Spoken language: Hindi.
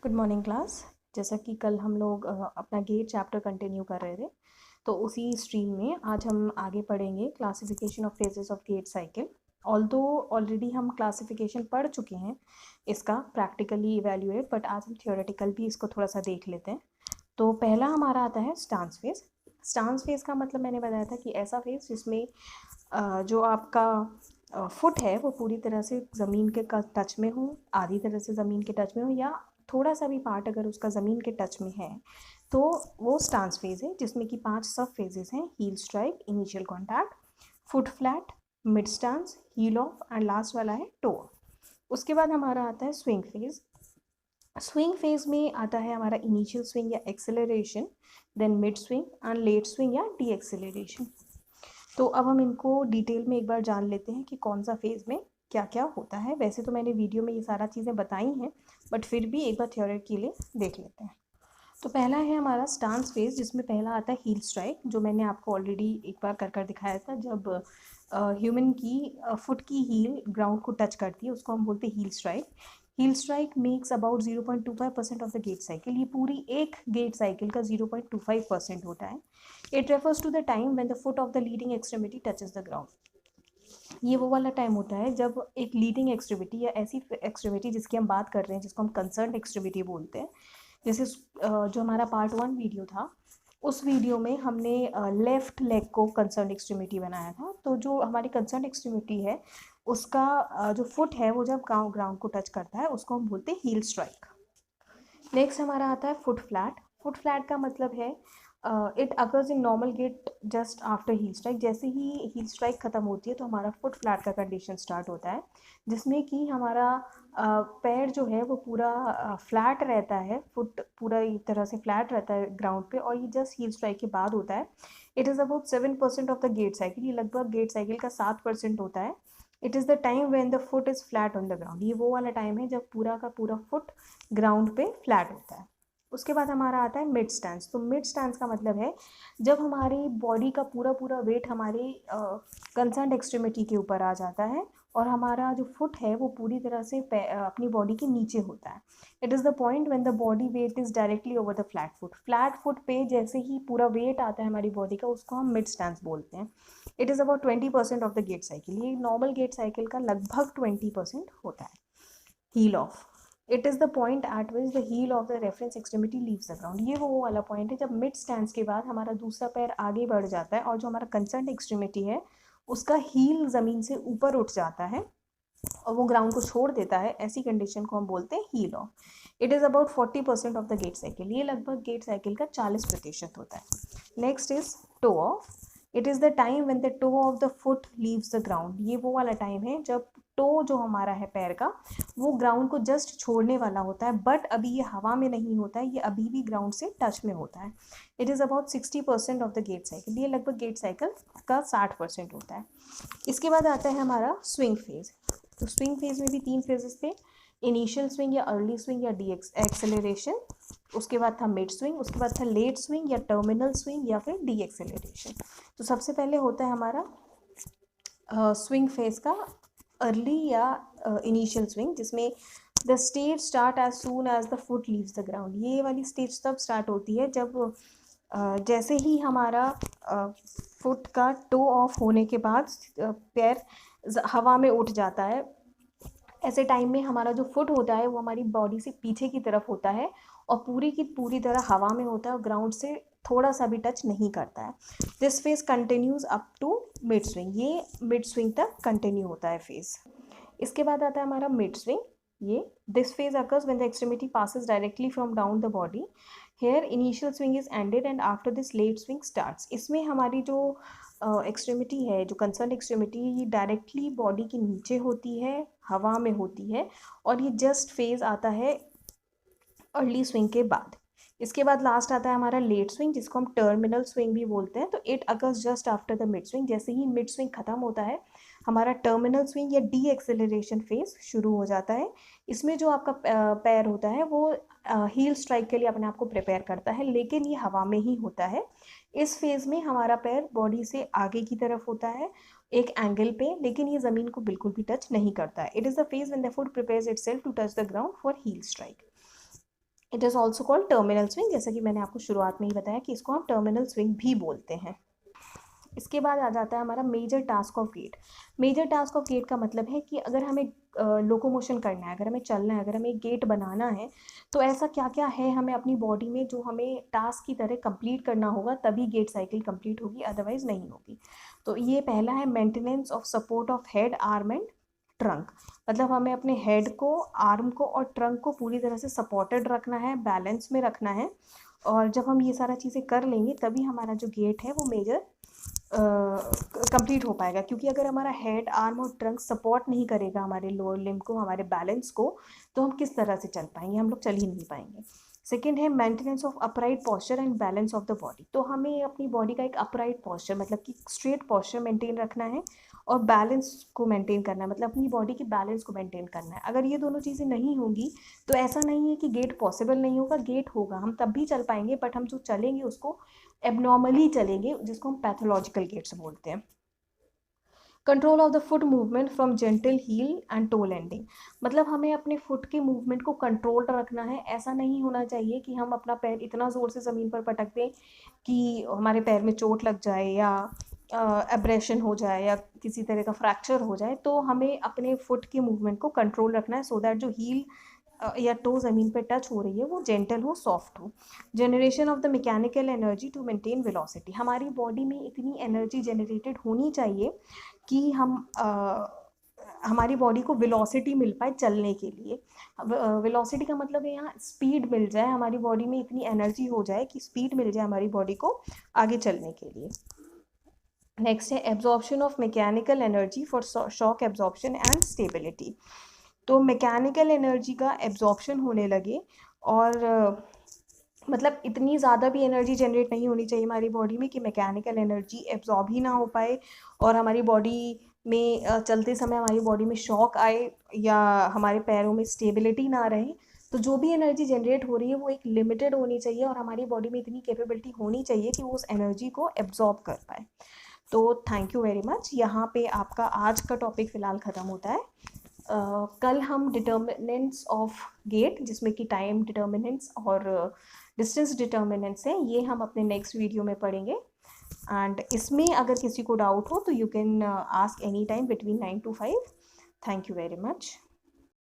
Good morning class. जैसा कि कल हम लोग अपना गेट चैप्टर कंटिन्यू कर रहे थे, तो उसी स्ट्रीम में आज हम आगे पढ़ेंगे classification of phases of gait cycle. Although already हम क्लासिफिकेशन पढ़ चुके हैं इसका प्रैक्टिकली इवेल्युएट, बट आज हम थियोरेटिकल भी इसको थोड़ा सा देख लेते हैं। तो पहला हमारा आता है स्टांस फेज। स्टांस फेज का मतलब मैंने बताया था कि ऐसा फेज जिसमें जो आपका फुट है वो पूरी तरह से ज़मीन के टच में हो, आधी तरह से ज़मीन के टच में हो, या थोड़ा सा भी पार्ट अगर उसका ज़मीन के टच में है तो वो स्टांस फेज है, जिसमें कि 5 सब फेजेस हैं: heel strike, initial contact, foot flat, mid stance, heel off and last वाला है टो ऑफ। उसके बाद हमारा आता है स्विंग फेज। स्विंग फेज में आता है हमारा इनिशियल स्विंग या acceleration, then mid swing and late swing या डी एक्सेलरेशन। तो अब हम इनको डिटेल में एक बार जान लेते हैं कि कौन सा फेज़ में क्या क्या होता है। वैसे तो मैंने वीडियो में ये सारा चीज़ें बताई हैं, बट फिर भी एक बार थ्योरी के लिए देख लेते हैं। तो पहला है हमारा स्टांस फेज, जिसमें पहला आता है हील स्ट्राइक, जो मैंने आपको ऑलरेडी एक बार कर दिखाया था। जब ह्यूमन की फुट की हील ग्राउंड को टच करती है उसको हम बोलते हैं heel strike. Heel strike makes about 0.25% of the gait cycle. ये पूरी एक गेट साइकिल का 0.25% होता है। It refers to the time when the foot of the leading extremity touches the ground. ये वो वाला टाइम होता है जब एक लीडिंग एक्सट्रीमिटी या ऐसी एक्सट्रीमिटी जिसकी हम बात कर रहे हैं, जिसको हम कंसर्न एक्सट्रीमिटी बोलते हैं, जैसे जो हमारा पार्ट 1 वीडियो था, उस वीडियो में हमने लेफ़्ट लेग को कंसर्न एक्सट्रीमिटी बनाया था। तो जो हमारी कंसर्न एक्सट्रीमिटी है उसका जो फुट है वो जब ग्राउंड को टच करता है उसको हम बोलते हैं हील स्ट्राइक। नेक्स्ट हमारा आता है फुट फ्लैट। फुट फ्लैट का मतलब है it occurs in normal get just after heal strike. जैसे ही हील स्ट्राइक खत्म होती है तो हमारा फुट फ्लैट का कंडीशन स्टार्ट होता है, जिसमें कि हमारा पैर जो है वो पूरा फ्लैट रहता है, फुट पूरा एक तरह से फ्लैट रहता है ग्राउंड पे, और ये जस्ट हील स्ट्राइक के बाद होता है। It is about 7% of the gait cycle. ये लगभग गेट साइकिल का 7% होता है। It is the time when the foot is flat on the ground. ये वो वाला टाइम है जब पूरा का पूरा फुट ग्राउंड पे फ्लैट होता है। उसके बाद हमारा आता है मिड स्टैंस। तो मिड स्टैंस का मतलब है जब हमारी बॉडी का पूरा पूरा वेट हमारी कंसर्न एक्सट्रीमिटी के ऊपर आ जाता है और हमारा जो फुट है वो पूरी तरह से अपनी बॉडी के नीचे होता है। It is the point when the body weight is directly over the flat foot. Flat foot पे जैसे ही पूरा वेट आता है हमारी बॉडी का, उसको हम मिड स्टैंस बोलते हैं। It is about 20% of the gait cycle. ये नॉर्मल गेट साइकिल का लगभग 20% होता है। Heel off, it is the point at which the heel of the reference extremity leaves the ground. ये वो वाला पॉइंट है जब मिड स्टैंस के बाद हमारा दूसरा पैर आगे बढ़ जाता है और जो हमारा कंसर्न एक्सट्रीमिटी है उसका हील ज़मीन से ऊपर उठ जाता है और वो ग्राउंड को छोड़ देता है। ऐसी कंडीशन को हम बोलते हैं heel off. It is about 40% of the gait cycle. ये लगभग गेट साइकिल का 40% होता है। Next is toe off. It is the time when the toe of the foot leaves the ground. ये वो वाला टाइम है जब टो जो हमारा है पैर का, वो ग्राउंड को जस्ट छोड़ने वाला होता है, बट अभी ये हवा में नहीं होता है, ये अभी भी ग्राउंड से टच में होता है। It is about 60% of the gait cycle. ये लगभग गेट साइकिल का 60% होता है। इसके बाद आता है हमारा स्विंग फेज। तो स्विंग फेज में भी 3 फेजेस थे: इनिशियल स्विंग या अर्ली स्विंग या डी एक्सेलरेशन। उसके बाद था मिड स्विंग, उसके बाद था लेट स्विंग या टर्मिनल स्विंग या फिर डी एक्सेलरेशन। तो सबसे पहले होता है हमारा स्विंग फेज का अर्ली या इनिशियल स्विंग, जिसमें the stage start as soon as the foot leaves the ground. ये वाली स्टेज तब स्टार्ट होती है जब जैसे ही हमारा फुट का टो ऑफ होने के बाद पैर हवा में उठ जाता है। ऐसे टाइम में हमारा जो फुट होता है वो हमारी बॉडी से पीछे की तरफ होता है और पूरी की पूरी तरह हवा में होता है और ग्राउंड से थोड़ा सा भी टच नहीं करता है। This phase continues up to mid swing. ये मिड स्विंग तक कंटिन्यू होता है फेज। इसके बाद आता है हमारा मिड स्विंग। ये this phase occurs when the extremity passes directly from down the body. Here initial swing is ended and after this late swing starts. इसमें हमारी जो एक्सट्रीमिटी है, जो कंसर्न एक्सट्रीमिटी, ये डायरेक्टली बॉडी के नीचे होती है, हवा में होती है, और ये जस्ट फेज आता है अर्ली स्विंग के बाद। इसके बाद लास्ट आता है हमारा लेट स्विंग, जिसको हम टर्मिनल स्विंग भी बोलते हैं। तो it occurs just after the mid swing. जैसे ही मिड स्विंग खत्म होता है हमारा टर्मिनल स्विंग या डी एक्सेलरेशन फेज शुरू हो जाता है। इसमें जो आपका पैर होता है वो हील स्ट्राइक के लिए अपने आप को प्रिपेयर करता है, लेकिन ये हवा में ही होता है। इस फेज में हमारा पैर बॉडी से आगे की तरफ होता है एक एंगल पे, लेकिन ये ज़मीन को बिल्कुल भी टच नहीं करता है। It is the phase when the foot prepares itself to touch the ground for heel strike. It is also called terminal swing, जैसा कि मैंने आपको शुरुआत में ही बताया कि इसको हम टर्मिनल स्विंग भी बोलते हैं। इसके बाद आ जाता है हमारा major task of gait. Major task of gait का मतलब है कि अगर हमें लोकोमोशन करना है, अगर हमें चलना है, अगर हमें गेट बनाना है, तो ऐसा क्या क्या है हमें अपनी बॉडी में जो हमें टास्क की तरह कंप्लीट करना होगा, तभी गेट साइकिल कंप्लीट होगी, अदरवाइज नहीं होगी। तो ये पहला है maintenance of support of head, arm and trunk. मतलब हमें अपने हेड को, आर्म को और ट्रंक को पूरी तरह से सपोर्टेड रखना है, बैलेंस में रखना है। और जब हम ये सारा चीज़ें कर लेंगे तभी हमारा जो गेट है वो मेजर कंप्लीट हो पाएगा। क्योंकि अगर हमारा हेड, आर्म और ट्रंक सपोर्ट नहीं करेगा हमारे लोअर लिम्ब को, हमारे बैलेंस को, तो हम किस तरह से चल पाएंगे, हम लोग चल ही नहीं पाएंगे। सेकेंड है maintenance of upright posture and balance of the body. तो हमें अपनी बॉडी का एक अपराइट पॉस्चर मतलब कि स्ट्रेट पॉस्चर मेंटेन रखना है, और बैलेंस को मेंटेन करना है, मतलब अपनी बॉडी की बैलेंस को मेंटेन करना है। अगर ये दोनों चीज़ें नहीं होंगी तो ऐसा नहीं है कि गेट पॉसिबल नहीं होगा, गेट होगा, हम तब भी चल पाएंगे, बट हम जो चलेंगे उसको एबनॉर्मली चलेंगे, जिसको हम पैथोलॉजिकल गेट्स बोलते हैं। Control of the foot movement from gentle heel and toe landing. मतलब हमें अपने फुट के मूवमेंट को कंट्रोल रखना है। ऐसा नहीं होना चाहिए कि हम अपना पैर इतना ज़ोर से ज़मीन पर पटक दें कि हमारे पैर में चोट लग जाए या एब्रेशन हो जाए या किसी तरह का फ्रैक्चर हो जाए। तो हमें अपने फुट के मूवमेंट को कंट्रोल रखना है, सो दैट जो हील या टो ज़मीन पे टच हो रही है वो जेंटल हो, सॉफ्ट हो। Generation of the mechanical energy to maintain velocity. हमारी बॉडी में इतनी एनर्जी जनरेटेड होनी चाहिए कि हमारी बॉडी को वेलोसिटी मिल पाए चलने के लिए। वेलोसिटी का मतलब है यहाँ स्पीड मिल जाए, हमारी बॉडी में इतनी एनर्जी हो जाए कि स्पीड मिल जाए हमारी बॉडी को आगे चलने के लिए। नेक्स्ट है absorption of mechanical energy for shock absorption and stability. तो मैकेनिकल एनर्जी का एब्जॉर्प्शन होने लगे, और मतलब इतनी ज़्यादा भी एनर्जी जनरेट नहीं होनी चाहिए हमारी बॉडी में कि मैकेनिकल एनर्जी एब्जॉर्ब ही ना हो पाए, और हमारी बॉडी में चलते समय हमारी बॉडी में शॉक आए या हमारे पैरों में स्टेबिलिटी ना रहे। तो जो भी एनर्जी जनरेट हो रही है वो एक लिमिटेड होनी चाहिए, और हमारी बॉडी में इतनी कैपेबिलिटी होनी चाहिए कि वो उस एनर्जी को एब्जॉर्ब कर पाए। तो थैंक यू वेरी मच। यहाँ पे आपका आज का टॉपिक फ़िलहाल ख़त्म होता है। कल हम डिटर्मिनेंट्स ऑफ गेट, जिसमें कि टाइम डिटर्मिनेंट्स और डिस्टेंस डिटर्मिनेंट्स हैं, ये हम अपने नेक्स्ट वीडियो में पढ़ेंगे। एंड इसमें अगर किसी को डाउट हो तो you can ask any time between 9 to 5। Thank you very much.